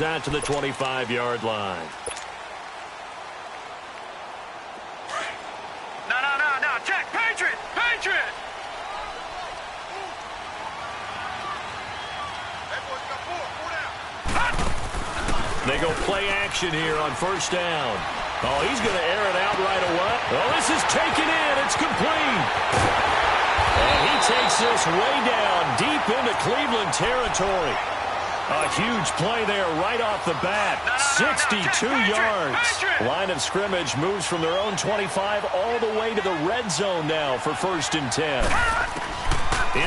Out to the 25-yard line. No. Check. Patriot. They go play action here on first down. Oh, he's going to air it out right away. Oh, this is taken in. It's complete. And he takes this way down deep into Cleveland territory. A huge play there right off the bat. 62 yards. Line of scrimmage moves from their own 25 all the way to the red zone now for 1st and 10.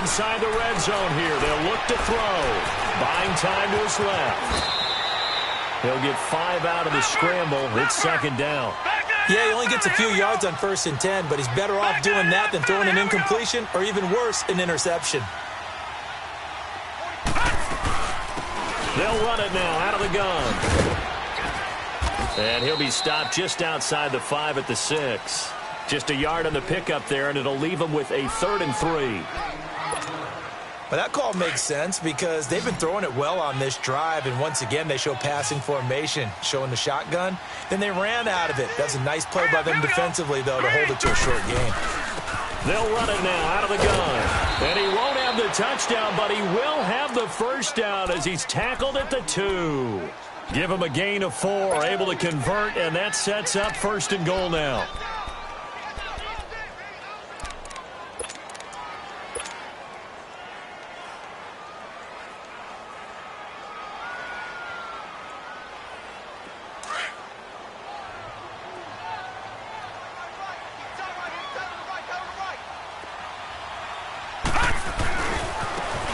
Inside the red zone here. They'll look to throw. Buying time to his left. He'll get 5 out of the scramble. It's 2nd down. Yeah, he only gets a few yards on 1st and 10, but he's better off doing that than throwing an incompletion or even worse, an interception. They'll run it now out of the gun. And he'll be stopped just outside the 5 at the 6. Just a yard on the pickup there, and it'll leave him with a 3rd and 3. But that call makes sense because they've been throwing it well on this drive, and once again they show passing formation, showing the shotgun. Then they ran out of it. That's a nice play by them defensively, though, to hold it to a short game. They'll run it now out of the gun. And he won't have the touchdown, but he will have the 1st down as he's tackled at the 2. Give him a gain of 4, able to convert, and that sets up 1st and goal now.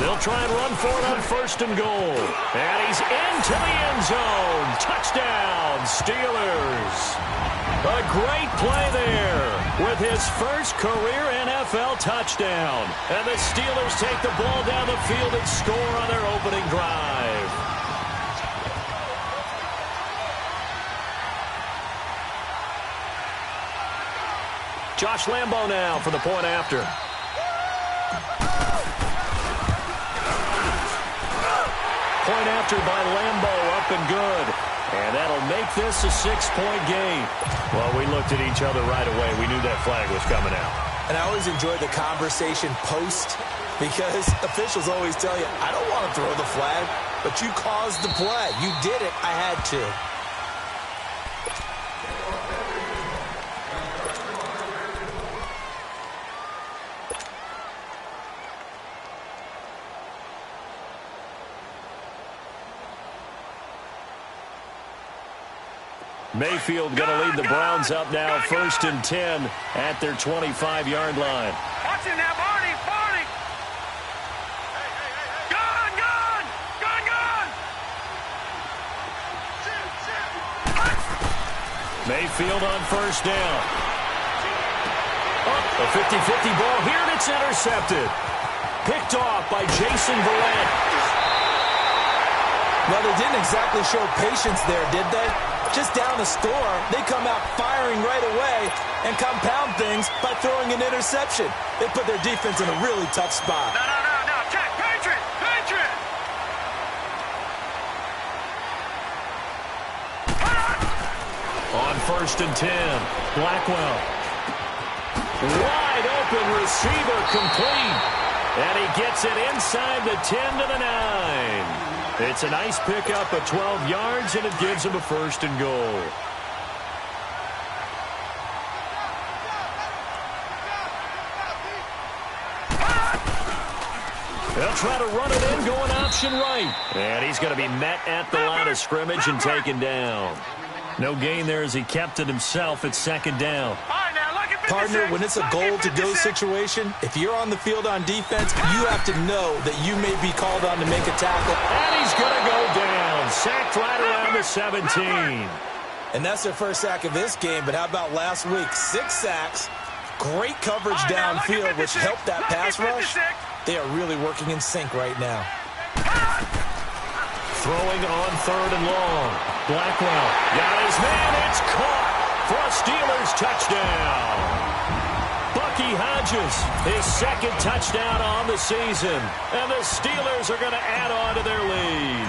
They'll try and run for it on 1st and goal. And he's into the end zone. Touchdown, Steelers. A great play there with his first career NFL touchdown. And the Steelers take the ball down the field and score on their opening drive. Josh Lambo now for the point after. Point after by Lambo, up and good. And that'll make this a 6-point game. Well, we looked at each other right away. We knew that flag was coming out. And I always enjoy the conversation post because officials always tell you, I don't want to throw the flag, but you caused the play. You did it. I had to. Mayfield going to lead the Browns up now, 1st and 10 at their 25-yard line. Watch him now, Barney. Gone. Mayfield on 1st down. A 50-50 ball here, and it's intercepted. Picked off by Jason Verrett. Well, they didn't exactly show patience there, did they? Just down the score, they come out firing right away and compound things by throwing an interception. They put their defense in a really tough spot. No. Check. Patriot. On 1st and 10, Blackwell. Wide open receiver complete. And he gets it inside the 10 to the 9. It's a nice pickup of 12 yards, and it gives him a 1st and goal. They'll try to run it in, going option right. And he's going to be met at the line of scrimmage and taken down. No gain there as he kept it himself at 2nd down. Partner, when it's a goal-to-go situation, if you're on the field on defense, you have to know that you may be called on to make a tackle. And he's going to go down. Sacked right around the 17. And that's their first sack of this game, but how about last week? 6 sacks, great coverage downfield, which helped that pass rush. They are really working in sync right now. Throwing on 3rd and long. Blackwell got his man. It's caught for a Steelers touchdown. Bucky Hodges, his 2nd touchdown on the season. And the Steelers are going to add on to their lead.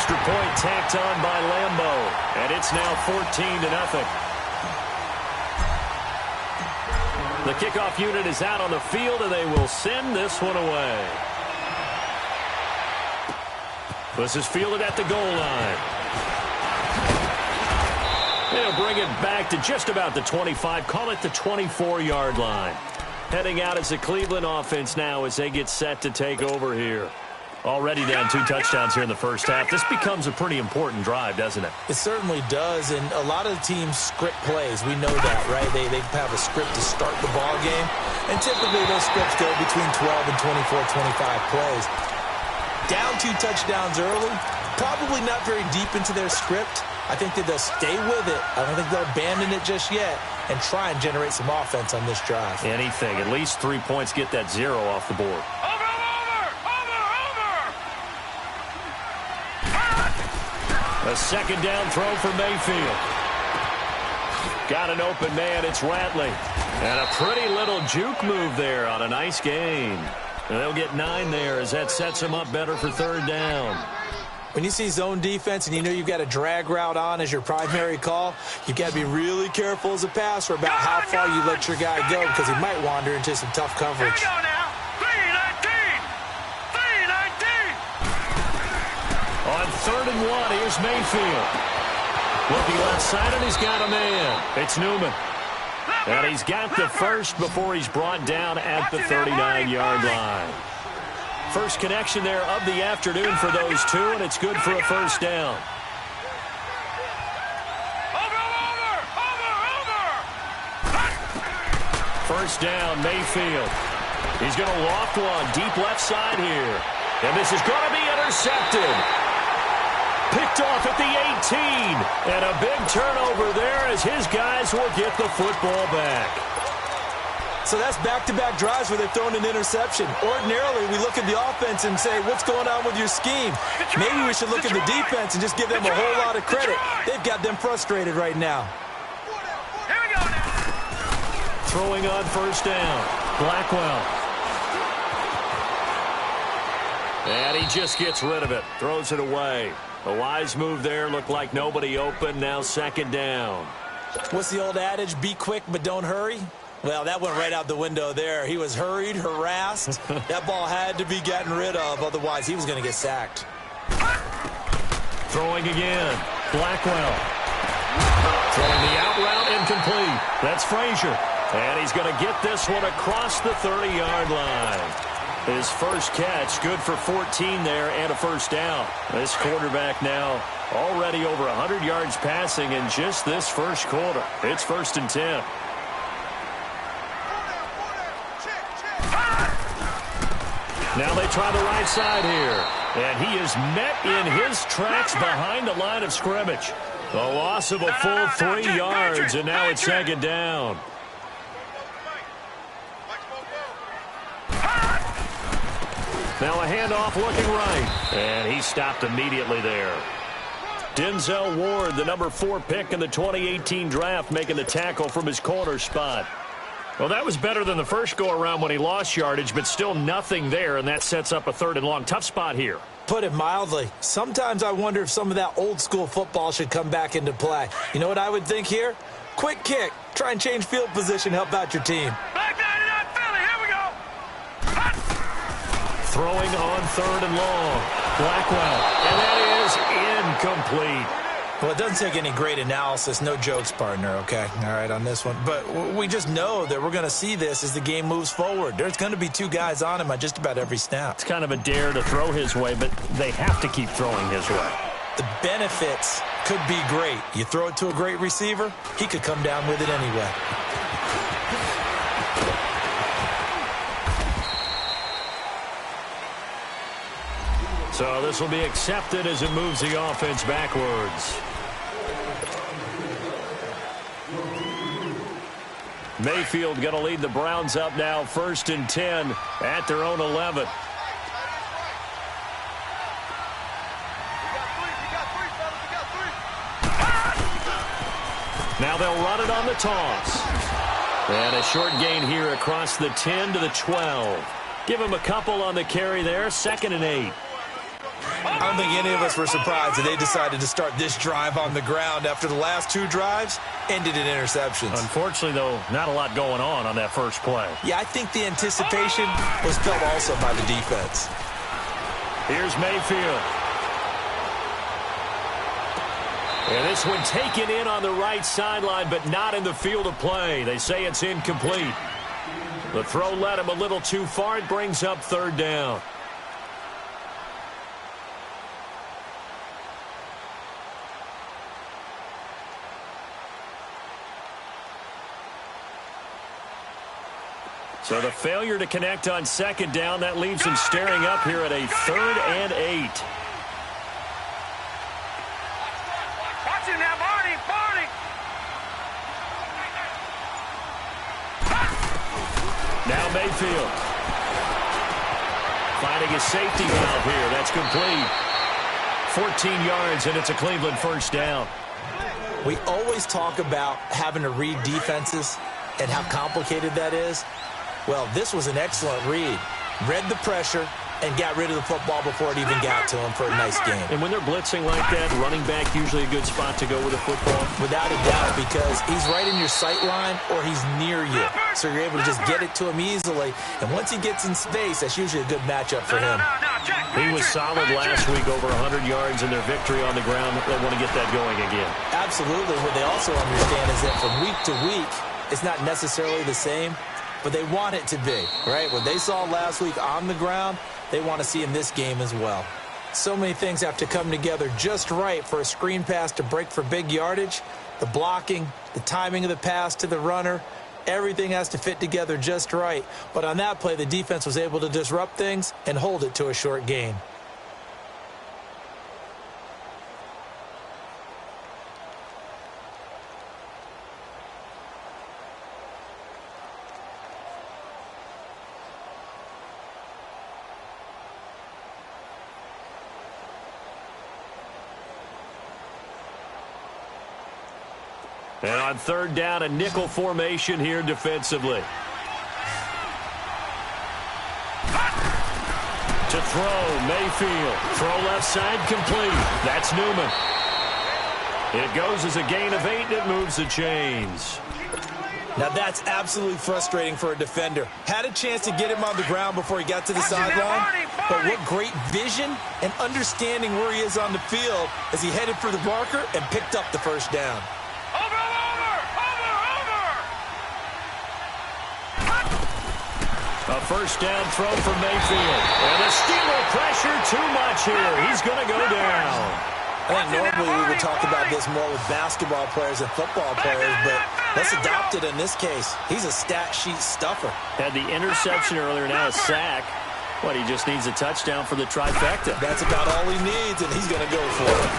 extra point tacked on by Lambo, and it's now 14-0. The kickoff unit is out on the field, and they will send this one away. This is fielded at the goal line. They'll bring it back to just about the 25, call it the 24-yard line. Heading out as the Cleveland offense now as they get set to take over here. Already down 2 touchdowns here in the first half. This becomes a pretty important drive, doesn't it? It certainly does, and a lot of the teams script plays. We know that, right? They have a script to start the ball game, and typically those scripts go between 12 and 24, 25 plays. Down 2 touchdowns early, probably not very deep into their script. I think that they'll stay with it. I don't think they'll abandon it just yet and try and generate some offense on this drive. Anything. At least 3 points, get that 0 off the board. A second down throw for Mayfield. Got an open man. It's Ratley. And a pretty little juke move there on a nice gain. And they'll get 9 there as that sets them up better for third down. When you see zone defense and you know you've got a drag route on as your primary call, you've got to be really careful as a passer about how far you let your guy go because he might wander into some tough coverage. Here we go now. 3-19. On 3rd and 1, here's Mayfield. Looking left side, and he's got a man. It's Newman. And he's got the first before he's brought down at the 39-yard line. First connection there of the afternoon for those two, and it's good for a first down. First down, Mayfield. He's going to loft one deep left side here. And this is going to be intercepted. Picked off at the 18. And a big turnover there as his guys will get the football back. So that's back-to-back drives where they've thrown an interception. Ordinarily, we look at the offense and say, what's going on with your scheme? Maybe we should look at the defense and just give them a whole lot of credit. They've got them frustrated right now. Here we go now. Throwing on first down, Blackwell. And he just gets rid of it, throws it away. A wise move there, looked like nobody open, now second down. What's the old adage, be quick but don't hurry? Well, that went right out the window there. He was hurried, harassed. That ball had to be gotten rid of, otherwise he was going to get sacked. Throwing again, Blackwell. Throwing the out route, incomplete. That's Frazier. And he's going to get this one across the 30-yard line. His first catch, good for 14 there and a first down. This quarterback now already over 100 yards passing in just this first quarter. It's 1st and 10. Now they try the right side here. And he is met in his tracks behind the line of scrimmage. A loss of a full 3 yards, and now it's second down. Now a handoff looking right. And he stopped immediately there. Denzel Ward, the number 4 pick in the 2018 draft, making the tackle from his corner spot. Well, that was better than the first go-around when he lost yardage, but still nothing there, and that sets up a 3rd and long. Tough spot here. Put it mildly. Sometimes I wonder if some of that old-school football should come back into play. You know what I would think here? Quick kick. Try and change field position, help out your team. Back 99 Philly, here we go. Throwing on 3rd and long. Blackwell, and that is incomplete. Well, it doesn't take any great analysis. No jokes, partner, okay? All right, on this one. But we just know that we're going to see this as the game moves forward. There's going to be 2 guys on him on just about every snap. It's kind of a dare to throw his way, but they have to keep throwing his way. The benefits could be great. You throw it to a great receiver, he could come down with it anyway. So this will be accepted as it moves the offense backwards. Mayfield going to lead the Browns up now, 1st and 10 at their own 11. Now they'll run it on the toss. And a short gain here across the 10 to the 12. Give him a couple on the carry there, 2nd and 8. I I don't think any of us were surprised that they decided to start this drive on the ground after the last 2 drives ended in interceptions. Unfortunately, though, not a lot going on that first play. Yeah, I think the anticipation was felt also by the defense. Here's Mayfield. And this one taken in on the right sideline, but not in the field of play. They say it's incomplete. The throw led him a little too far. It brings up 3rd down. So the failure to connect on 2nd down, that leaves him staring up here at a 3rd and 8. Watch him now, Barney! Now Mayfield. Finding his safety valve here. That's complete. 14 yards, and it's a Cleveland 1st down. We always talk about having to read defenses and how complicated that is. Well, this was an excellent read. Read the pressure and got rid of the football before it even got to him for a nice game. And when they're blitzing like that, running back usually a good spot to go with the football. Without a doubt, because he's right in your sight line or he's near you. So you're able to just get it to him easily. And once he gets in space, that's usually a good matchup for him. He was solid last week, over 100 yards in their victory on the ground. They want to get that going again. Absolutely. What they also understand is that from week to week, it's not necessarily the same, but they want it to be, right? What they saw last week on the ground, they want to see in this game as well. So many things have to come together just right for a screen pass to break for big yardage. The blocking, the timing of the pass to the runner, everything has to fit together just right. But on that play, the defense was able to disrupt things and hold it to a short gain. And on 3rd down, a nickel formation here defensively. To throw, Mayfield. Throw left side, complete. That's Newman. It goes as a gain of 8, and it moves the chains. Now that's absolutely frustrating for a defender. Had a chance to get him on the ground before he got to the sideline, but what great vision and understanding where he is on the field as he headed for the marker and picked up the 1st down. A 1st down throw for Mayfield. And the Steeler pressure too much here. He's going to go down. I think normally we would talk about this more with basketball players and football players, but let's adopt it in this case. He's a stat sheet stuffer. Had the interception earlier, now a sack. What, he just needs a touchdown for the trifecta. That's about all he needs, and he's going to go for it.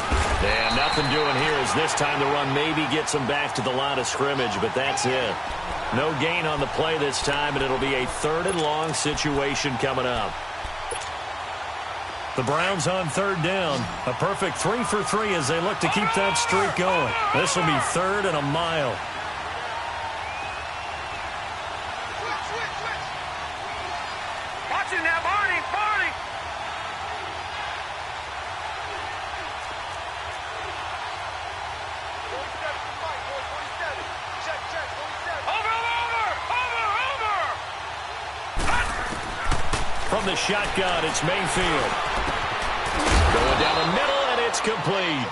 And nothing doing here as this time the run maybe gets him back to the line of scrimmage, but that's it. No gain on the play this time, and it'll be a 3rd and long situation coming up. The Browns on 3rd down. A perfect 3 for 3 as they look to keep that streak going. This will be 3rd and a mile. Watch it now, Barney! From the shotgun, it's Mayfield. Going down the middle, and it's complete.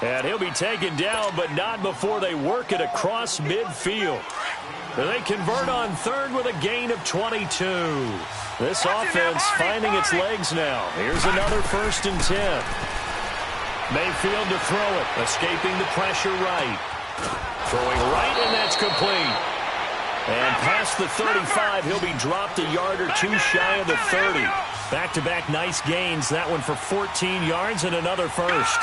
And he'll be taken down, but not before they work it across midfield. They convert on 3rd with a gain of 22. This offense finding its legs now. Here's another 1st and 10. Mayfield to throw it, escaping the pressure right. Throwing right, and that's complete. And past the 35, he'll be dropped a yard or 2 shy of the 30. Back-to-back nice gains. That one for 14 yards and another 1st.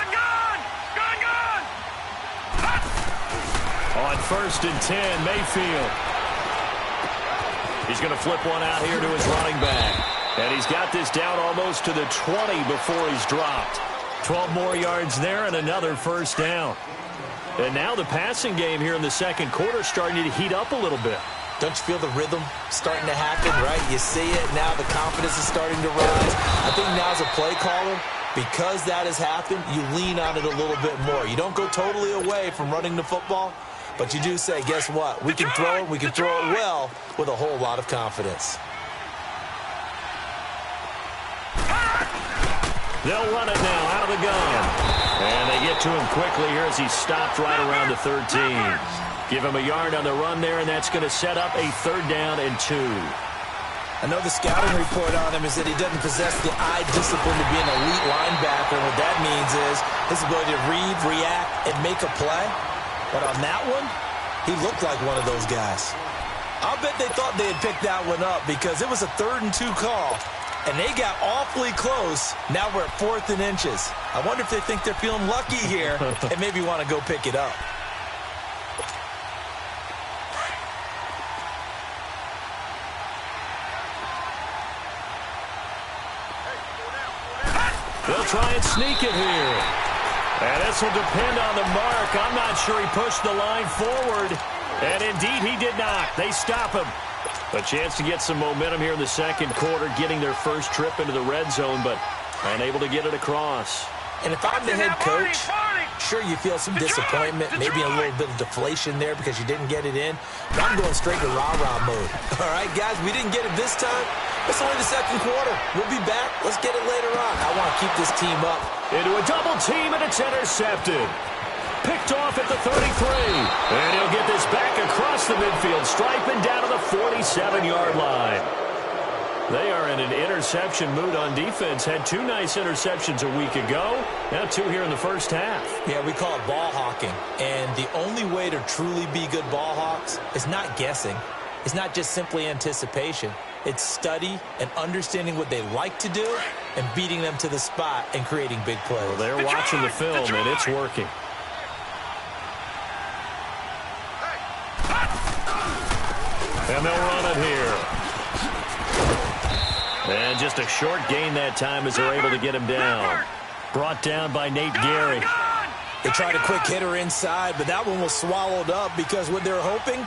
On 1st and 10, Mayfield. He's going to flip one out here to his running back. And he's got this down almost to the 20 before he's dropped. 12 more yards there and another 1st down. And now the passing game here in the 2nd quarter starting to heat up a little bit. Don't you feel the rhythm starting to happen, right? You see it. Now the confidence is starting to rise. I think now as a play caller, Because that has happened, you lean on it a little bit more. You don't go totally away from running the football, but you do say, guess what? We can throw it, we can throw it well with a whole lot of confidence. They'll run it now out of the gun. And they get to him quickly here as he's stopped right around the 13. Give him a yard on the run there, and that's going to set up a 3rd down and 2. I know the scouting report on him is that he doesn't possess the eye discipline to be an elite linebacker. And what that means is his ability to read, react, and make a play. But on that one, he looked like one of those guys. I'll bet they thought they had picked that one up because it was a 3rd and 2 call. And they got awfully close. Now we're at 4th and inches. I wonder if they think they're feeling lucky here and maybe want to go pick it up. They'll try and sneak it here. And this will depend on the mark. I'm not sure he pushed the line forward. And indeed, he did not. They stop him. A chance to get some momentum here in the 2nd quarter, getting their first trip into the red zone, but unable to get it across. And if I'm the head coach, sure, you feel some disappointment, maybe a little bit of deflation there because you didn't get it in. But I'm going straight to rah-rah mode. All right, guys, we didn't get it this time. It's only the 2nd quarter. We'll be back. Let's get it later on. I want to keep this team up. Into a double team, and it's intercepted. Picked off at the 33. And he'll get this back across the midfield stripe and down to the 47-yard line. They are in an interception mood on defense. Had 2 nice interceptions a week ago. Now 2 here in the first half. Yeah, we call it ball hawking. And the only way to truly be good ball hawks is not guessing. It's not just simply anticipation. It's study and understanding what they like to do and beating them to the spot and creating big plays. Well, they're watching the film, and it's working. And they'll run it here. And just a short gain that time as they're able to get him down. Brought down by Nate Gary. They tried a quick hitter inside, but that one was swallowed up because what they're hoping,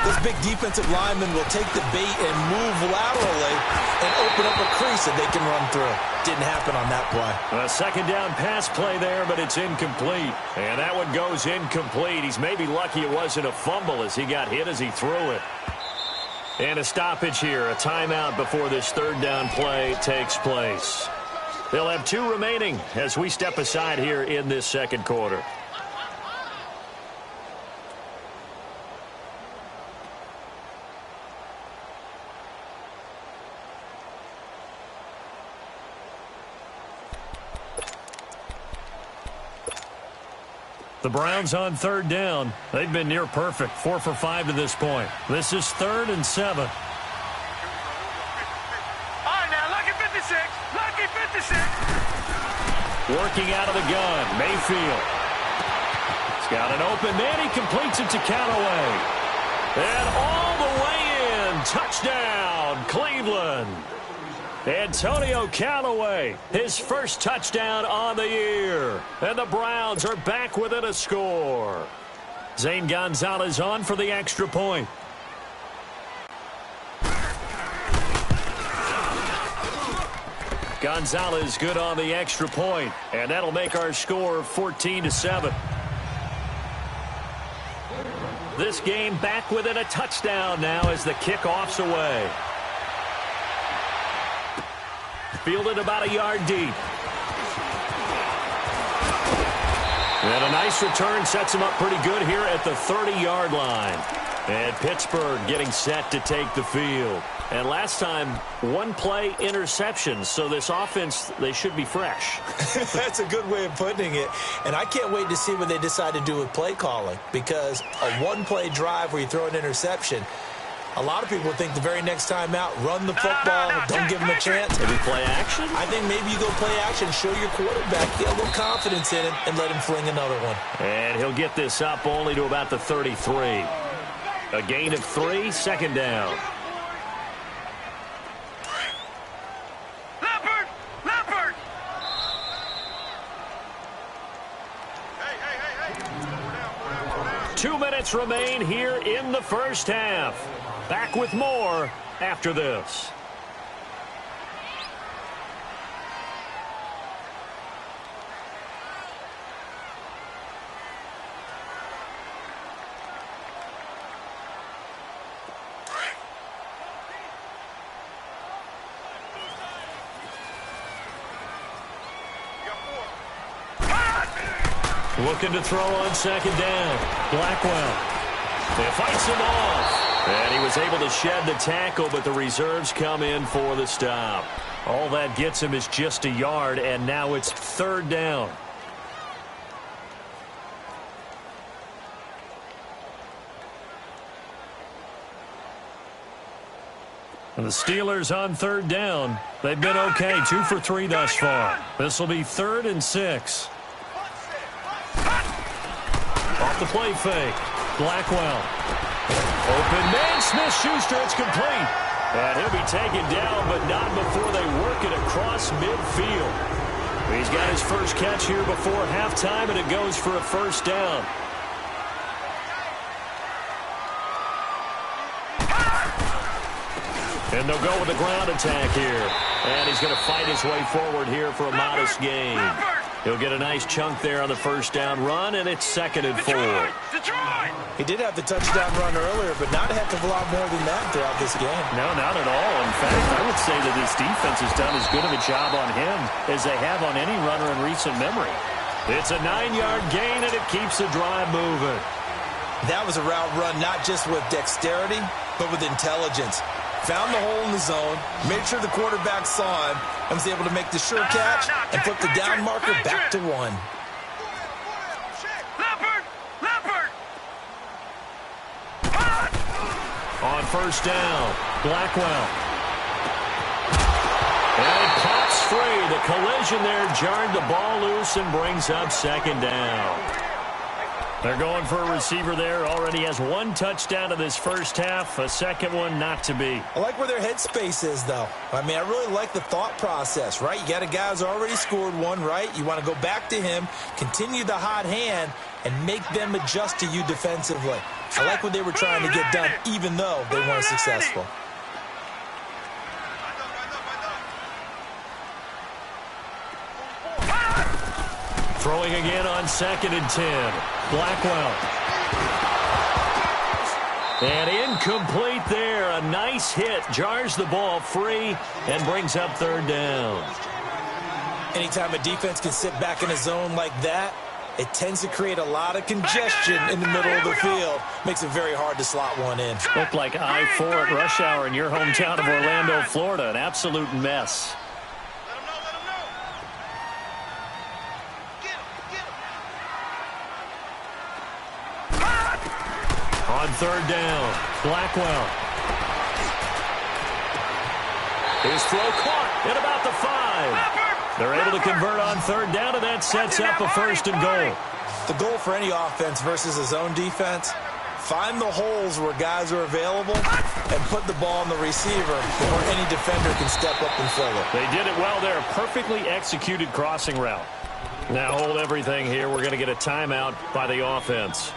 this big defensive lineman will take the bait and move laterally and open up a crease that they can run through. Didn't happen on that play. A 2nd down pass play there, but it's incomplete. And that one goes incomplete. He's maybe lucky it wasn't a fumble as he got hit as he threw it. And a stoppage here, a timeout before this 3rd down play takes place. They'll have 2 remaining as we step aside here in this 2nd quarter. The Browns on 3rd down. They've been near perfect, 4 for 5 to this point. This is 3rd and 7. All right, now, lucky 56. Lucky 56. Working out of the gun, Mayfield. He's got an open man. He completes it to Callaway. And all the way in. Touchdown, Cleveland. Antonio Callaway, his first touchdown on the year. And the Browns are back within a score. Zane Gonzalez on for the extra point. Gonzalez good on the extra point, and that'll make our score 14-7. This game back within a touchdown now as the kickoff's away. Fielded about a yard deep. And a nice return sets him up pretty good here at the 30-yard line. And Pittsburgh getting set to take the field. And last time, 1 play interception. So this offense, they should be fresh. That's a good way of putting it. And I can't wait to see what they decide to do with play calling. Because a 1-play drive where you throw an interception, a lot of people think the very next time out, run the football, don't give them a chance. Maybe play action? I think maybe you go play action, show your quarterback, get a little confidence in it, and let him fling another one. And he'll get this up only to about the 33. A gain of 3, 2nd down. Leopard! 2 minutes remain here in the first half. Back with more after this. Looking to throw on second down. Blackwell. It fights him off. And he was able to shed the tackle, but the reserves come in for the stop. All that gets him is just a yard, and now it's third down. And the Steelers on third down. They've been okay, 2 for 3 thus far. This will be 3rd and 6. Off the play fake. Blackwell. Open man, Smith-Schuster, it's complete. And he'll be taken down, but not before they work it across midfield. He's got his first catch here before halftime, and it goes for a first down. And they'll go with the ground attack here. And he's going to fight his way forward here for a modest gain. He'll get a nice chunk there on the first down run, and it's 2nd and 4. Detroit! He did have the touchdown run earlier, but not a heck of a lot more than that throughout this game. No, not at all. In fact, I would say that this defense has done as good of a job on him as they have on any runner in recent memory. It's a 9-yard gain, and it keeps the drive moving. That was a route run not just with dexterity, but with intelligence. Found the hole in the zone, made sure the quarterback saw him, and was able to make the sure catch and put the down marker back to 1. Leopard! On first down, Blackwell. And it pops free. The collision there jarred the ball loose and brings up 2nd down. They're going for a receiver there. Already has 1 touchdown in this first half. A second one not to be. I like where their headspace is, though. I mean, I really like the thought process, right? You got a guy who's already scored 1, right? You want to go back to him, continue the hot hand, and make them adjust to you defensively. I like what they were trying to get done, even though they weren't successful. Throwing again on 2nd and 10. Blackwell. And incomplete there. A nice hit. Jars the ball free and brings up 3rd down. Anytime a defense can sit back in a zone like that, it tends to create a lot of congestion in the middle of the field. Makes it very hard to slot one in. Looked like I-4 at rush hour in your hometown of Orlando, Florida. An absolute mess. On 3rd down, Blackwell. His throw caught at about the 5. They're able to convert on 3rd down, and that sets up a 1st and goal. The goal for any offense versus a zone defense, find the holes where guys are available and put the ball on the receiver before any defender can step up and fill it. They did it well there. Perfectly executed crossing route. Now hold everything here. We're going to get a timeout by the offense,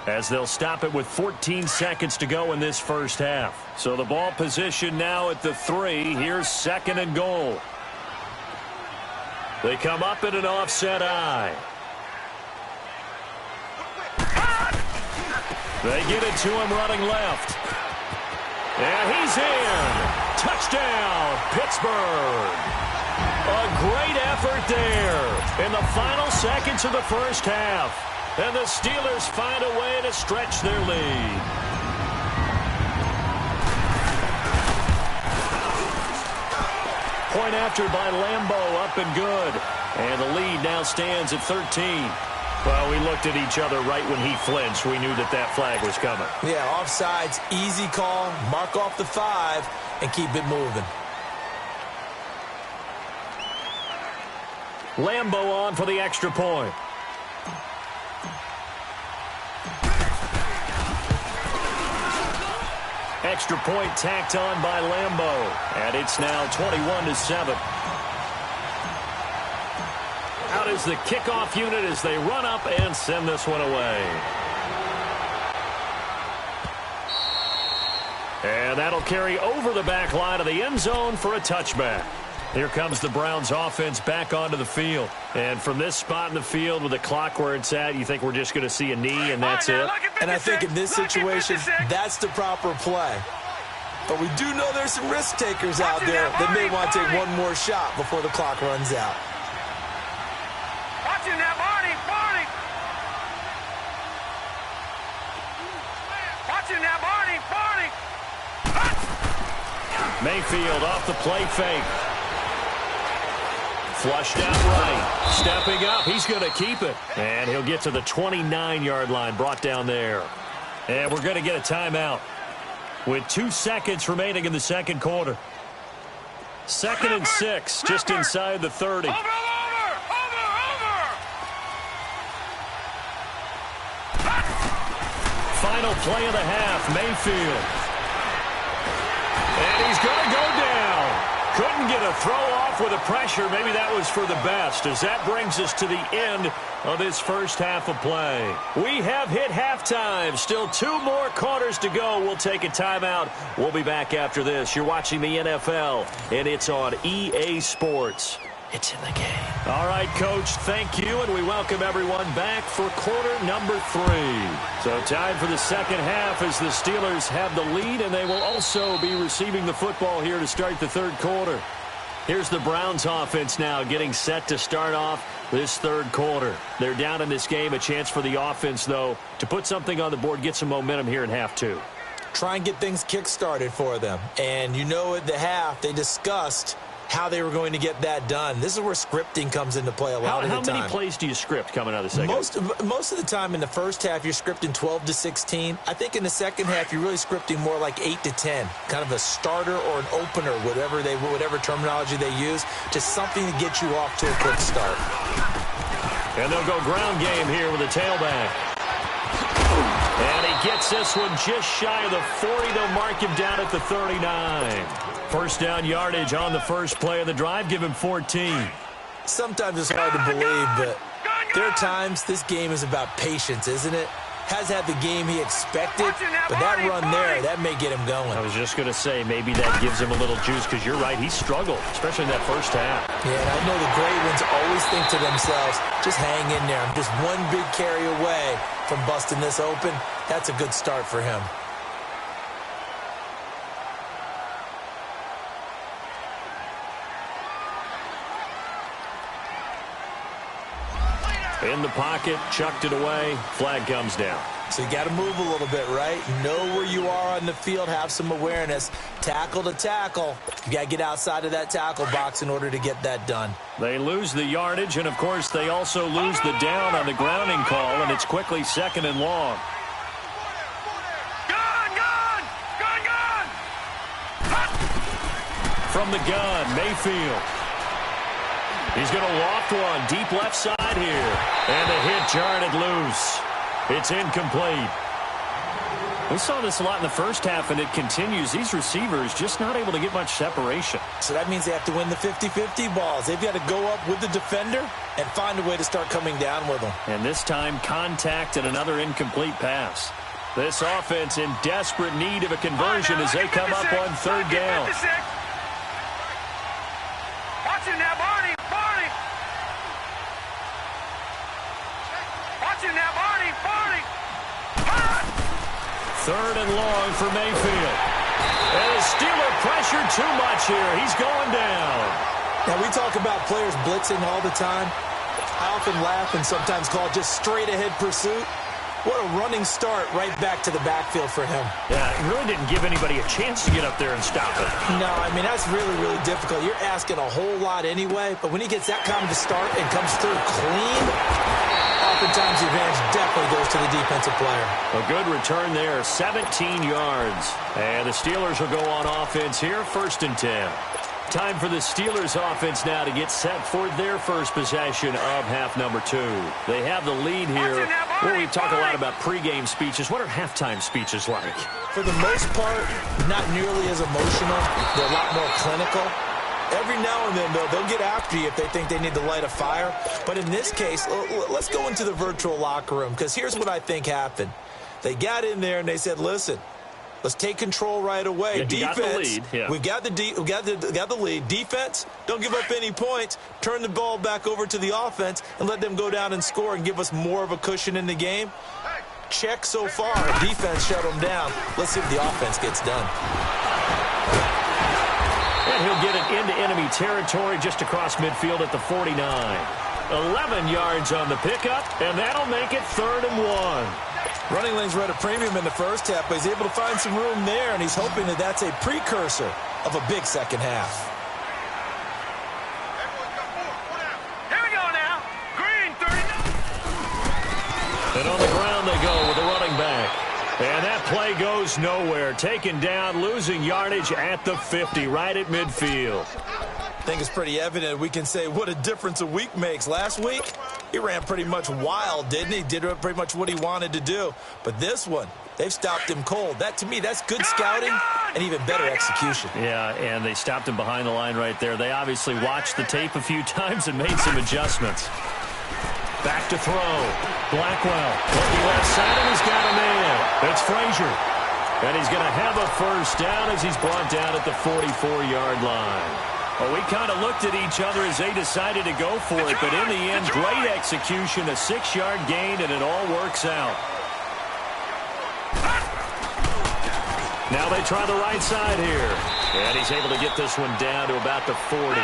as they'll stop it with 14 seconds to go in this first half. So the ball position now at the 3. Here's 2nd and goal. They come up in an offset eye. They get it to him running left. And he's in. Touchdown, Pittsburgh. A great effort there in the final seconds of the first half. And the Steelers find a way to stretch their lead. Point after by Lambeau, up and good. And the lead now stands at 13. Well, we looked at each other right when he flinched. We knew that that flag was coming. Yeah, offsides, easy call. Mark off the 5 and keep it moving. Lambeau on for the extra point. Extra point tacked on by Lambeau. And it's now 21-7. Out is the kickoff unit as they run up and send this one away. And that'll carry over the back line of the end zone for a touchback. Here comes the Browns offense back onto the field. And from this spot in the field with the clock where it's at, you think we're just going to see a knee and that's it? And I think in this situation, that's the proper play. But we do know there's some risk takers out there that may want to take one more shot before the clock runs out. Watching that, Barney! Watch it now, Barney. Barney. Mayfield off the play fake. Flushed out right. Stepping up. He's going to keep it. And he'll get to the 29-yard line. Brought down there. And we're going to get a timeout with 2 seconds remaining in the second quarter. 2nd and 6, just inside the 30. Over. Final play of the half, Mayfield. And he's going to go down. Couldn't get a throw off with the pressure. Maybe that was for the best, as that brings us to the end of this first half of play. We have hit halftime. Still 2 more quarters to go. We'll take a timeout. We'll be back after this. You're watching the NFL, and it's on EA Sports. It's in the game. All right, Coach, thank you, and we welcome everyone back for quarter number 3. So time for the second half as the Steelers have the lead, and they will also be receiving the football here to start the third quarter. Here's the Browns offense now getting set to start off this third quarter. They're down in this game. A chance for the offense, though, to put something on the board, get some momentum here in half 2. Try and get things kick-started for them. And you know at the half, they discussed how they were going to get that done. This is where scripting comes into play a lot of the time. How many plays do you script coming out of the second? Most of the time in the first half, you're scripting 12 to 16. I think in the second half, you're really scripting more like 8 to 10. Kind of a starter or an opener, whatever terminology they use, just something to get you off to a quick start. And they'll go ground game here with a tailback. And he gets this one just shy of the 40. They'll mark him down at the 39. First down yardage on the first play of the drive. Give him 14. Sometimes it's hard to believe, but there are times this game is about patience, isn't it? Has had the game he expected, but that run there, that may get him going. I was just going to say, maybe that gives him a little juice, because you're right, he struggled, especially in that first half. Yeah, and I know the great ones always think to themselves, just hang in there. I'm just one big carry away from busting this open. That's a good start for him. In the pocket, chucked it away, flag comes down. So you got to move a little bit, right? Know where you are on the field, have some awareness. Tackle to tackle. You got to get outside of that tackle box in order to get that done. They lose the yardage, and of course they also lose the down on the grounding call, and it's quickly 2nd and long. Gun! From the gun, Mayfield. He's going to loft one deep left side here. And the hit jarred loose. It's incomplete. We saw this a lot in the first half, and it continues. These receivers just not able to get much separation. So that means they have to win the 50-50 balls. They've got to go up with the defender and find a way to start coming down with them. And this time, contact and another incomplete pass. This offense in desperate need of a conversion as they come up on third down. Watch it now, Barney. Watch it now, Barney. 3rd and long for Mayfield. And the Steeler pressure too much here. He's going down. Now, we talk about players blitzing all the time. I often laugh and sometimes call it just straight-ahead pursuit. What a running start right back to the backfield for him. Yeah, it really didn't give anybody a chance to get up there and stop it. No, I mean, that's really, really difficult. You're asking a whole lot anyway, but when he gets that kind of a start and comes through clean, oftentimes the advantage definitely goes to the defensive player. A good return there, 17 yards. And the Steelers will go on offense here, 1st and 10. Time for the Steelers offense now to get set for their first possession of half number 2. They have the lead here. Well, we talk a lot about pregame speeches. What are halftime speeches like? For the most part, not nearly as emotional. They're a lot more clinical. Every now and then, though, they'll get after you if they think they need to light a fire. But in this case, let's go into the virtual locker room, because here's what I think happened. They got in there and they said, listen, let's take control right away. Yeah, defense, got the lead. Yeah. we got the lead. Defense, don't give up any points. Turn the ball back over to the offense and let them go down and score and give us more of a cushion in the game. Check so far. Defense shut them down. Let's see if the offense gets done. And he'll get it into enemy territory just across midfield at the 49. 11 yards on the pickup, and that'll make it 3rd and 1. Running lanes were at a premium in the first half, but he's able to find some room there, and he's hoping that that's a precursor of a big second half. Here we go now. Green, 39. And on the ground they go with the running back. And that play goes nowhere. Taken down, losing yardage at the 50, right at midfield. I think it's pretty evident we can say what a difference a week makes. Last week, he ran pretty much wild, didn't he? Did pretty much what he wanted to do. But this one, they've stopped him cold. That, to me, that's good scouting and even better execution. Yeah, and they stopped him behind the line right there. They obviously watched the tape a few times and made some adjustments. Back to throw. Blackwell looking left side, and he's got a man. It's Frazier. And he's going to have a first down as he's brought down at the 44-yard line. Well, we kind of looked at each other as they decided to go for it, but in the end, great execution, a 6-yard gain, and it all works out. Now they try the right side here, and he's able to get this one down to about the 40.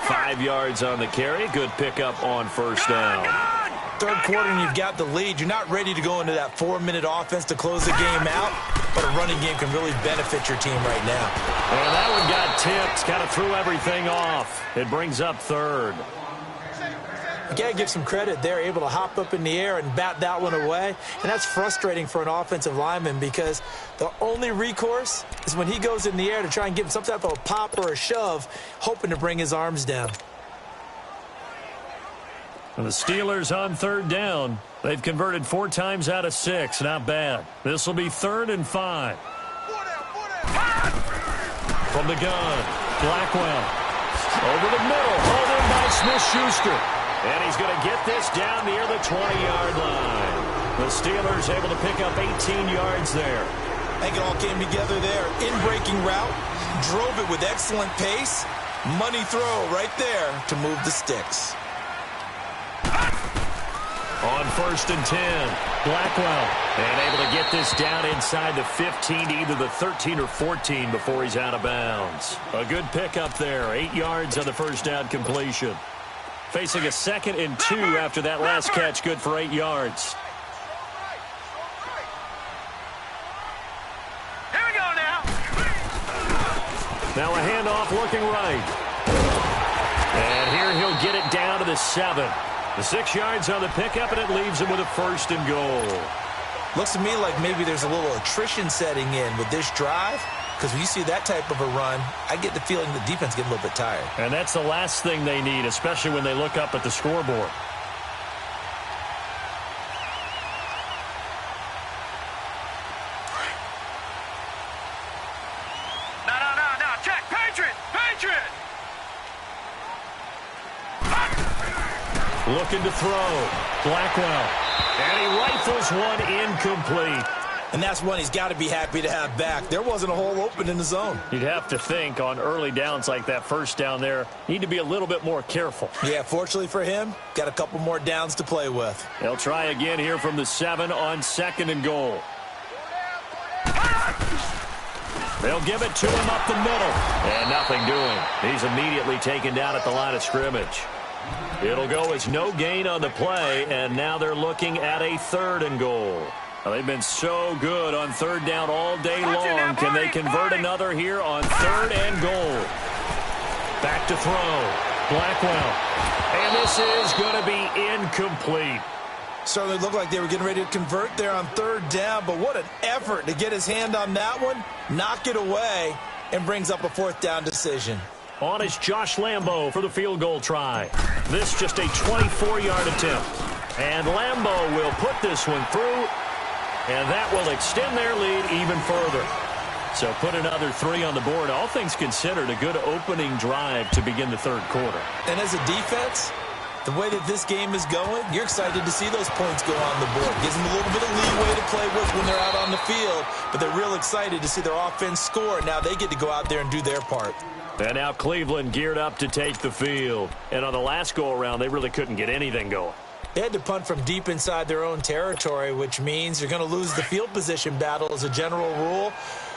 5 yards on the carry, good pickup on first down. Third quarter and you've got the lead. You're not ready to go into that 4-minute offense to close the game out, but a running game can really benefit your team right now. And that one got tipped, kind of threw everything off. It brings up third. You got to give some credit. They're able to hop up in the air and bat that one away, and that's frustrating for an offensive lineman because the only recourse is when he goes in the air to try and get some type of a pop or a shove, hoping to bring his arms down. And the Steelers on third down. They've converted 4 times out of 6. Not bad. This will be 3rd and 5. From the gun, Blackwell. Over the middle, hauled in by Smith-Schuster. And he's going to get this down near the 20-yard line. The Steelers able to pick up 18 yards there. I think it all came together there. In-breaking route, drove it with excellent pace. Money throw right there to move the sticks. On 1st and 10, Blackwell. And able to get this down inside the 15 to either the 13 or 14 before he's out of bounds. A good pickup there. 8 yards on the first down completion. Facing a 2nd and 2 after that last catch. Good for 8 yards. Here we go now. Now a handoff looking right. And here he'll get it down to the 7. The 6 yards on the pickup, and it leaves him with a 1st and goal. Looks to me like maybe there's a little attrition setting in with this drive, because when you see that type of a run, I get the feeling the defense gets a little bit tired. And that's the last thing they need, especially when they look up at the scoreboard. No. Check. Patriot. Looking to throw. Blackwell. And he rifles one incomplete. And that's one he's got to be happy to have back. There wasn't a hole open in the zone. You'd have to think on early downs like that first down there, need to be a little bit more careful. Yeah, fortunately for him, got a couple more downs to play with. They'll try again here from the 7 on 2nd and goal. They'll give it to him up the middle. And nothing doing. He's immediately taken down at the line of scrimmage. It'll go as no gain on the play, and now they're looking at a 3rd and goal. Well, they've been so good on 3rd down all day long. Can they convert another here on 3rd and goal? Back to throw. Blackwell. And this is going to be incomplete. Certainly looked like they were getting ready to convert there on 3rd down, but what an effort to get his hand on that one, knock it away, and brings up a 4th down decision. On is Josh Lambo for the field goal try. This just a 24-yard attempt. And Lambo will put this one through, and that will extend their lead even further. So put another 3 on the board. All things considered, a good opening drive to begin the 3rd quarter. And as a defense, the way that this game is going, you're excited to see those points go on the board. Gives them a little bit of leeway to play with when they're out on the field, but they're real excited to see their offense score. Now they get to go out there and do their part. And now Cleveland geared up to take the field. And on the last go-around, they really couldn't get anything going. They had to punt from deep inside their own territory, which means you're going to lose the field position battle as a general rule.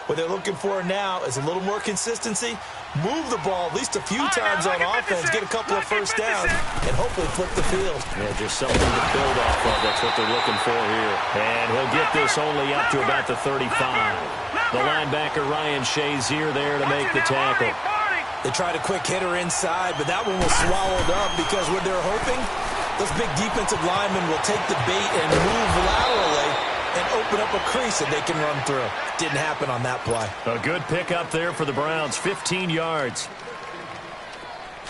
What they're looking for now is a little more consistency, move the ball at least a few times on offense, get a couple of first downs, and hopefully flip the field. Yeah, just something to build off of. That's what they're looking for here. And he'll get this only up to about the 35. The linebacker, Ryan Shazier, there to make the tackle. They tried a quick hitter inside, but that one was swallowed up because what they're hoping, those big defensive linemen will take the bait and move laterally and open up a crease that they can run through. Didn't happen on that play. A good pickup there for the Browns, 15 yards.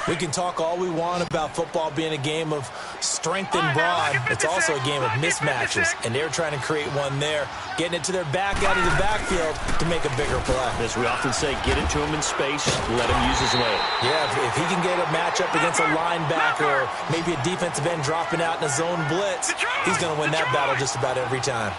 We can talk all we want about football being a game of strength and brawn. It's also a game of mismatches, and they're trying to create one there, getting it to their back out of the backfield to make a bigger play. As we often say, get it to him in space, let him use his leg. Yeah, if he can get a matchup against a linebacker or maybe a defensive end dropping out in a zone blitz, he's going to win that battle just about every time.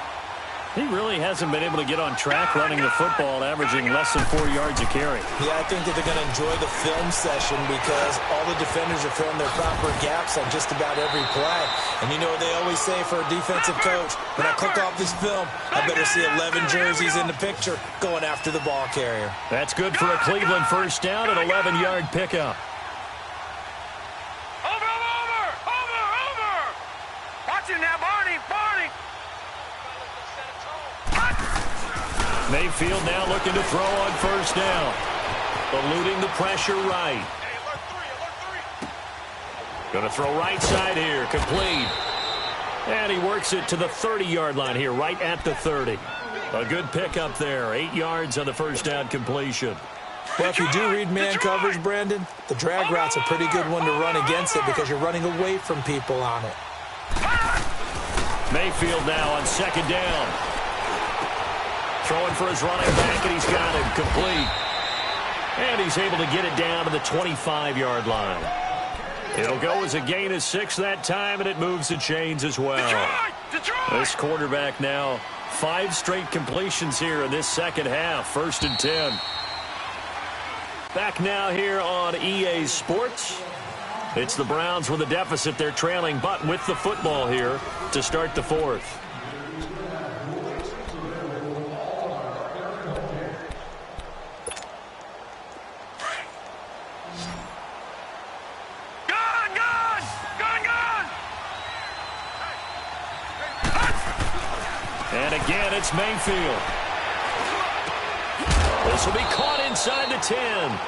He really hasn't been able to get on track running the football, averaging less than 4 yards a carry. Yeah, I think that they're going to enjoy the film session because all the defenders are filling their proper gaps on just about every play. And you know what they always say for a defensive coach? When I click off this film, I better see 11 jerseys in the picture going after the ball carrier. That's good for a Cleveland first down, an 11-yard pickup. Over! Watch it now, Barney! Mayfield now looking to throw on first down. Eluding the pressure right. Going to throw right side here. Complete. And he works it to the 30-yard line here, right at the 30. A good pickup there. 8 yards on the first down completion. Well, if you do read man coverage, Brandon, the drag route's a pretty good one to run against it because you're running away from people on it. Mayfield now on second down. Throwing for his running back, and he's got him complete. And he's able to get it down to the 25-yard line. It'll go as a gain of 6 that time, and it moves the chains as well. This quarterback now, 5 straight completions here in this second half. 1st and 10. Back now here on EA Sports. It's the Browns with a deficit. They're trailing, but with the football here to start the 4th. And again, it's Mayfield. This will be caught inside the 10.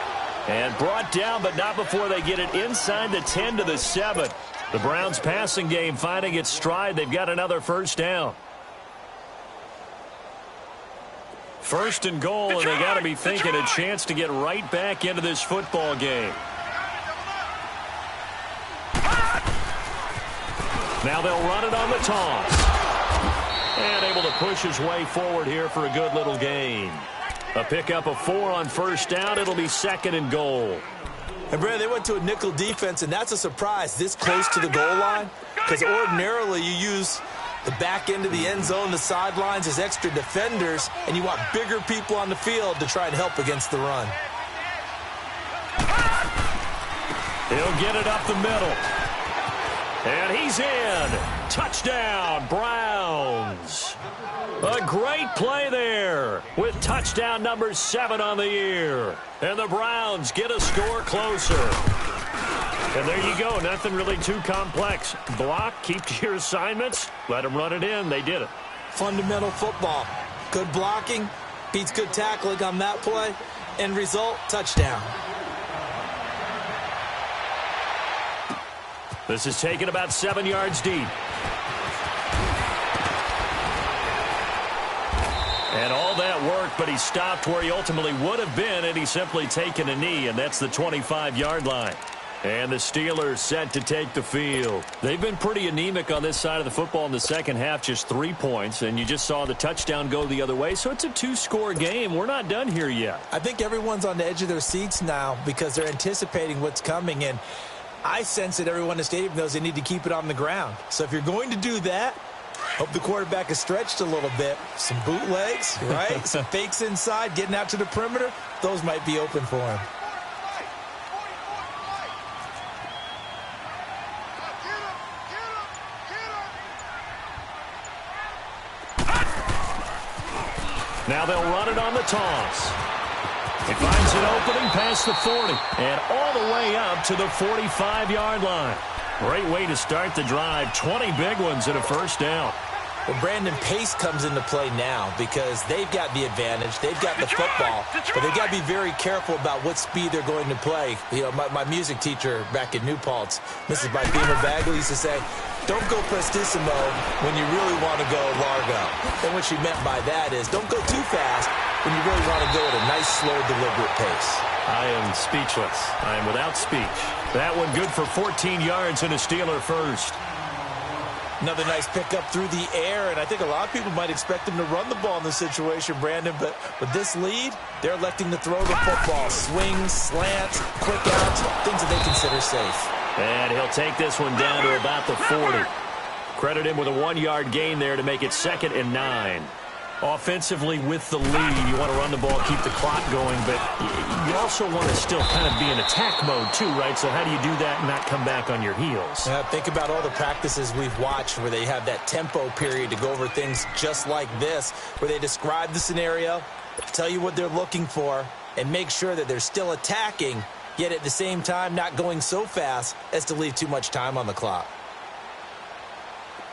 And brought down, but not before they get it inside the 10 to the 7. The Browns passing game finding its stride. They've got another first down. 1st and goal, and they got to be thinking a chance to get right back into this football game. Now they'll run it on the toss. And able to push his way forward here for a good little gain. A pickup of 4 on first down. It'll be 2nd and goal. And, Brad, they went to a nickel defense, and that's a surprise this close to the goal line because ordinarily you use the back end of the end zone, the sidelines as extra defenders, and you want bigger people on the field to try and help against the run. He'll get it up the middle. And he's in. Touchdown, Browns. A great play there with touchdown number 7 on the year. And the Browns get a score closer. And there you go. Nothing really too complex. Block, keep to your assignments, let them run it in. They did it. Fundamental football. Good blocking beats good tackling on that play. End result, touchdown. This is taken about 7 yards deep. And all that work, but he stopped where he ultimately would have been had he simply taken a knee, and that's the 25-yard line. And the Steelers set to take the field. They've been pretty anemic on this side of the football in the second half, just 3 points, and you just saw the touchdown go the other way, so it's a 2-score game. We're not done here yet. I think everyone's on the edge of their seats now because they're anticipating what's coming, and I sense that everyone in the stadium knows they need to keep it on the ground. So if you're going to do that, hope the quarterback is stretched a little bit. Some bootlegs, right? Some fakes inside, getting out to the perimeter. Those might be open for him. Now they'll run it on the toss. He finds an opening past the 40 and all the way up to the 45-yard line. Great way to start the drive. 20 big ones and a first down. Well, Brandon, pace comes into play now because they've got the advantage. They've got the football, but they've got to be very careful about what speed they're going to play. You know, my music teacher back in New Paltz, Mrs. Beamer Bagley, used to say, don't go prestissimo when you really want to go largo. And what she meant by that is don't go too fast when you really want to go at a nice, slow, deliberate pace. I am speechless. I am without speech. That one good for 14 yards and a Steeler first. Another nice pickup through the air, and I think a lot of people might expect him to run the ball in this situation, Brandon, but with this lead, they're electing to throw the football. Swings, slants, quick outs, things that they consider safe. And he'll take this one down to about the 40. Credit him with a 1-yard gain there to make it 2nd and 9. Offensively with the lead, you want to run the ball, keep the clock going, but you also want to still kind of be in attack mode too, right? So how do you do that and not come back on your heels? Think about all the practices we've watched where they have that tempo period to go over things just like this, where they describe the scenario, tell you what they're looking for, and make sure that they're still attacking, yet at the same time not going so fast as to leave too much time on the clock.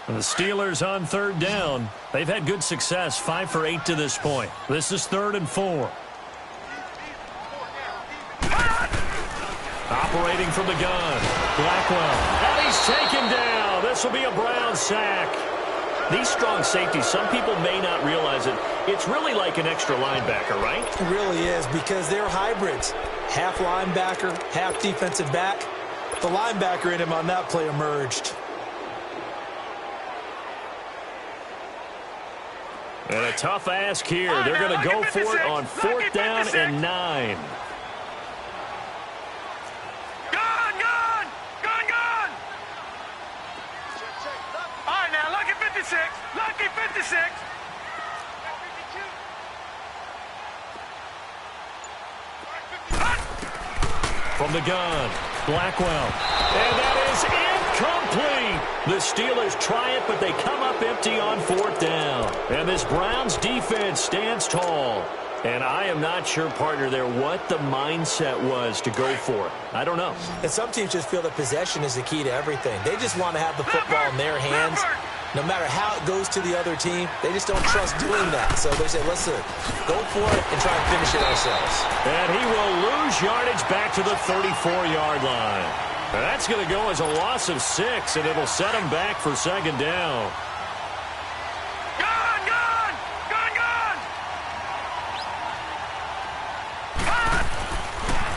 And the Steelers on 3rd down. They've had good success, 5 for 8 to this point. This is 3rd and 4. Operating from the gun, Blackwell. And he's taken down. This will be a Brown sack. These strong safeties, some people may not realize it. It's really like an extra linebacker, right? It really is, because they're hybrids. Half linebacker, half defensive back. The linebacker in him on that play emerged. And a tough ask here. They're going to go for it on 4th down and 9. Gone! All right, now, lucky 56. Lucky 56. From the gun, Blackwell. And that is incomplete. The Steelers try it, but they come up empty on 4th down. And this Browns defense stands tall. And I am not sure, partner, there what the mindset was to go for it. I don't know. And some teams just feel that possession is the key to everything. They just want to have the football in their hands. No matter how it goes to the other team, they just don't trust doing that. So they say, listen, go for it and try and finish it ourselves. And he will lose yardage back to the 34-yard line. And that's going to go as a loss of 6, and it'll set him back for 2nd down. Gone!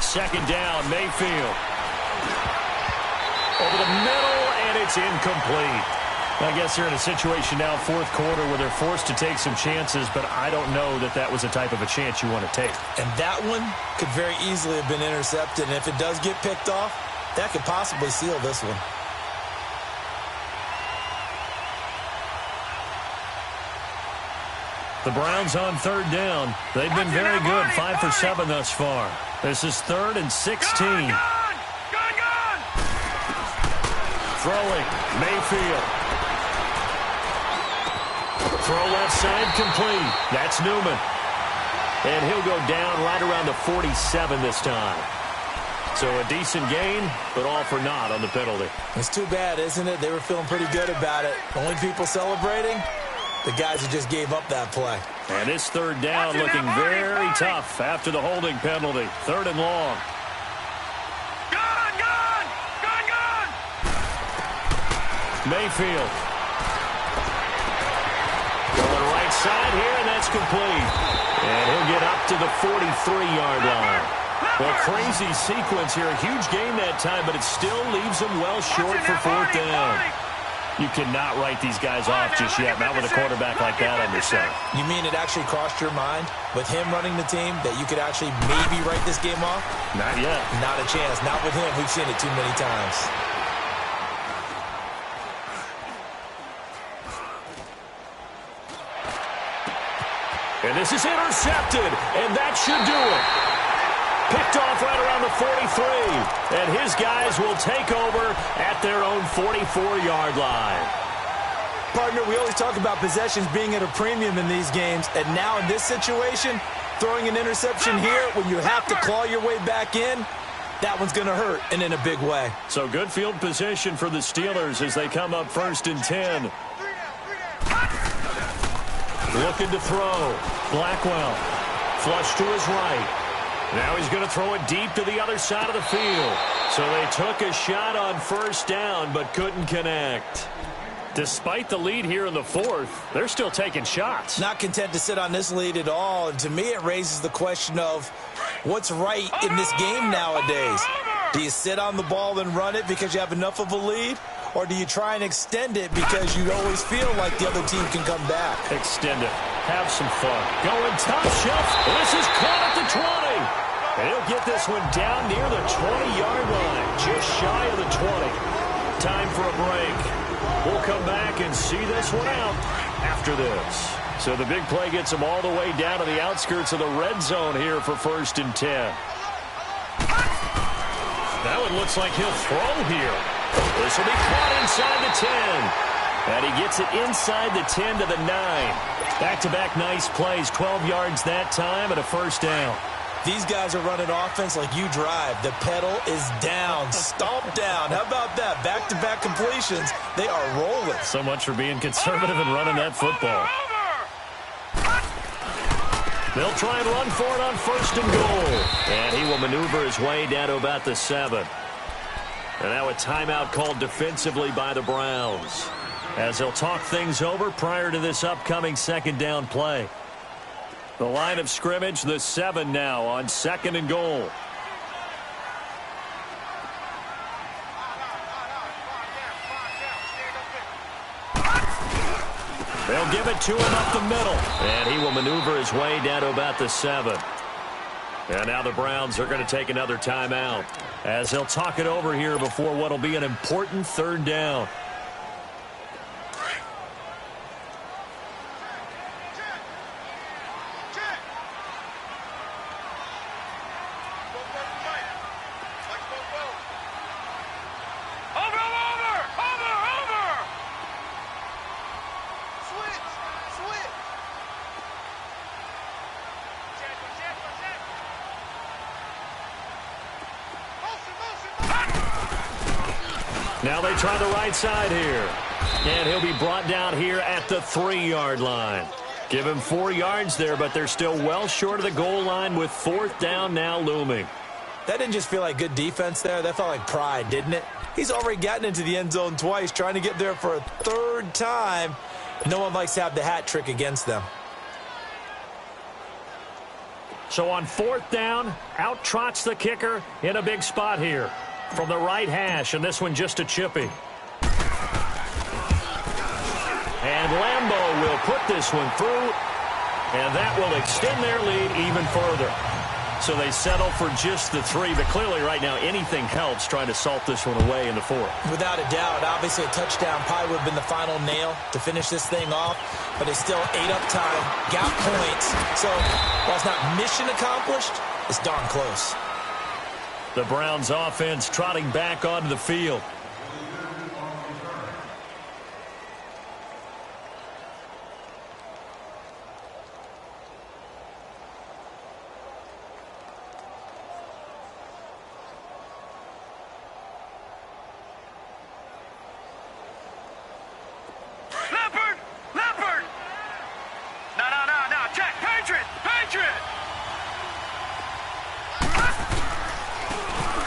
2nd down, Mayfield. Over the middle, and it's incomplete. I guess they're in a situation now, 4th quarter, where they're forced to take some chances, but I don't know that that was the type of a chance you want to take. And that one could very easily have been intercepted, and if it does get picked off, that could possibly seal this one. The Browns on 3rd down. They've been very good, 5 for 7 thus far. This is 3rd and 16. Gone! Throwing, Mayfield. Throw left side complete. That's Newman. And he'll go down right around the 47 this time. So a decent gain, but all for naught on the penalty. It's too bad, isn't it? They were feeling pretty good about it. Only people celebrating, the guys who just gave up that play. And this 3rd down looking very tough after the holding penalty. 3rd and long. Gone! Mayfield. Going right side here, and that's complete. And he'll get up to the 43-yard line. Well, crazy sequence here. A huge gain that time, but it still leaves him well short for 4th down. You cannot write these guys off just yet, not with a quarterback like that under center. You mean it actually crossed your mind with him running the team that you could actually maybe write this game off? Not yet. Not a chance. Not with him. We've seen it too many times. And this is intercepted, and that should do it. Picked off right around the 43, and his guys will take over at their own 44-yard line. Partner, we always talk about possessions being at a premium in these games, and now in this situation, Throwing an interception here when you have to claw your way back in, that one's going to hurt, and in a big way. So good field position for the Steelers as they come up 1st and 10. Looking to throw. Blackwell. Flush to his right. Now he's going to throw it deep to the other side of the field. So they took a shot on 1st down but couldn't connect. Despite the lead here in the 4th, they're still taking shots. Not content to sit on this lead at all. And to me, it raises the question of what's right in this game nowadays. Do you sit on the ball and run it because you have enough of a lead? Or do you try and extend it because you always feel like the other team can come back? Extend it. Have some fun. Going top shelf. This is caught at the 20. And he'll get this one down near the 20-yard line. Just shy of the 20. Time for a break. We'll come back and see this one out after this. So the big play gets them all the way down to the outskirts of the red zone here for 1st and 10. That one looks like he'll throw here. This will be caught inside the 10. And he gets it inside the 10 to the 9. Back-to-back nice plays, 12 yards that time and a 1st down. These guys are running offense like you drive. The pedal is down, stomp down. How about that? Back-to-back completions. They are rolling. So much for being conservative and running that football. They'll try and run for it on 1st and goal. And he will maneuver his way down to about the 7. And now a timeout called defensively by the Browns, as they'll talk things over prior to this upcoming 2nd down play. The line of scrimmage, the 7 now on 2nd and goal. They'll give it to him up the middle. And he will maneuver his way down to about the 7. And now the Browns are going to take another timeout, as they'll talk it over here before what will be an important 3rd down. Now they try the right side here. And he'll be brought down here at the 3-yard line. Give him 4 yards there, but they're still well short of the goal line with 4th down now looming. That didn't just feel like good defense there. That felt like pride, didn't it? He's already gotten into the end zone twice, trying to get there for a 3rd time. No one likes to have the hat trick against them. So on 4th down, out trots the kicker in a big spot here from the right hash, and this one just a chippy. And Lambeau will put this one through, and that will extend their lead even further. So they settle for just the 3, but clearly right now anything helps trying to salt this one away in the 4th. Without a doubt, obviously a touchdown probably would have been the final nail to finish this thing off, but it's still 8 up time, got points. So while it's not mission accomplished, it's darn close. The Browns offense trotting back onto the field.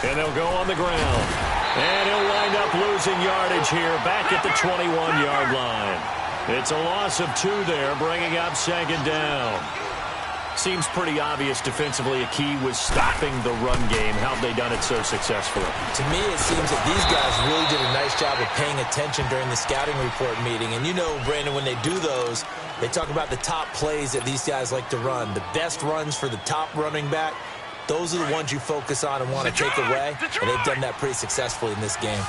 And they'll go on the ground. And he'll wind up losing yardage here back at the 21-yard line. It's a loss of 2 there, bringing up 2nd down. Seems pretty obvious defensively a key was stopping the run game. How have they done it so successfully? To me, it seems that these guys really did a nice job of paying attention during the scouting report meeting. And you know, Brandon, when they do those, they talk about the top plays that these guys like to run. The best runs for the top running back. Those are the ones you focus on and want to take away, and they've done that pretty successfully in this game.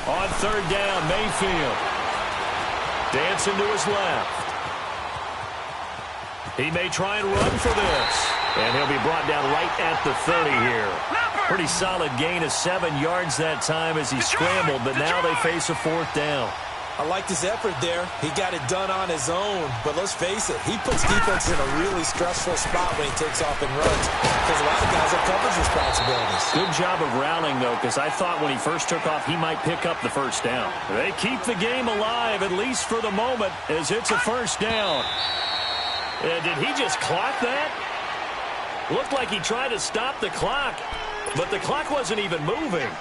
On 3rd down, Mayfield. Dancing to his left. He may try and run for this. And he'll be brought down right at the 30 here. Pretty solid gain of 7 yards that time as he scrambled, but now they face a 4th down. I liked his effort there. He got it done on his own. But let's face it, he puts defense in a really stressful spot when he takes off and runs because a lot of guys have coverage responsibilities. Good job of rallying, though, because I thought when he first took off, he might pick up the 1st down. They keep the game alive, at least for the moment, as it's a 1st down. Did he just clock that? Looked like he tried to stop the clock, but the clock wasn't even moving.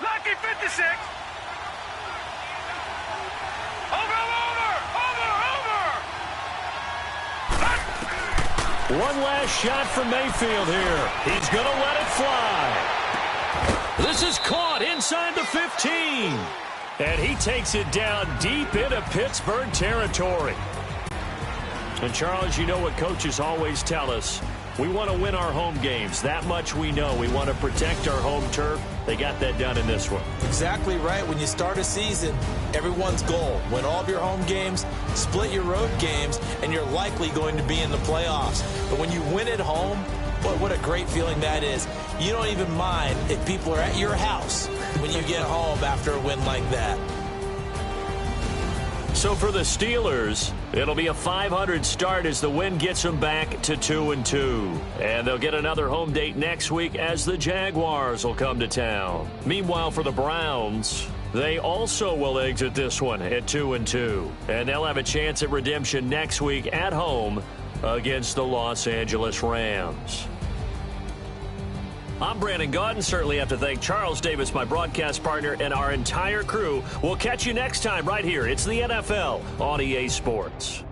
Lucky 56. One last shot from Mayfield here. He's going to let it fly. This is caught inside the 15. And he takes it down deep into Pittsburgh territory. And, Charles, you know what coaches always tell us. We want to win our home games. That much we know. We want to protect our home turf. They got that done in this one. Exactly right. When you start a season, everyone's goal, win all of your home games, split your road games, and you're likely going to be in the playoffs. But when you win at home, boy, what a great feeling that is. You don't even mind if people are at your house when you get home after a win like that. So for the Steelers, it'll be a 500 start as the win gets them back to 2-2. And they'll get another home date next week as the Jaguars will come to town. Meanwhile, for the Browns, they also will exit this one at 2-2. And they'll have a chance at redemption next week at home against the Los Angeles Rams. I'm Brandon Gaudin. Certainly have to thank Charles Davis, my broadcast partner, and our entire crew. We'll catch you next time right here. It's the NFL on EA Sports.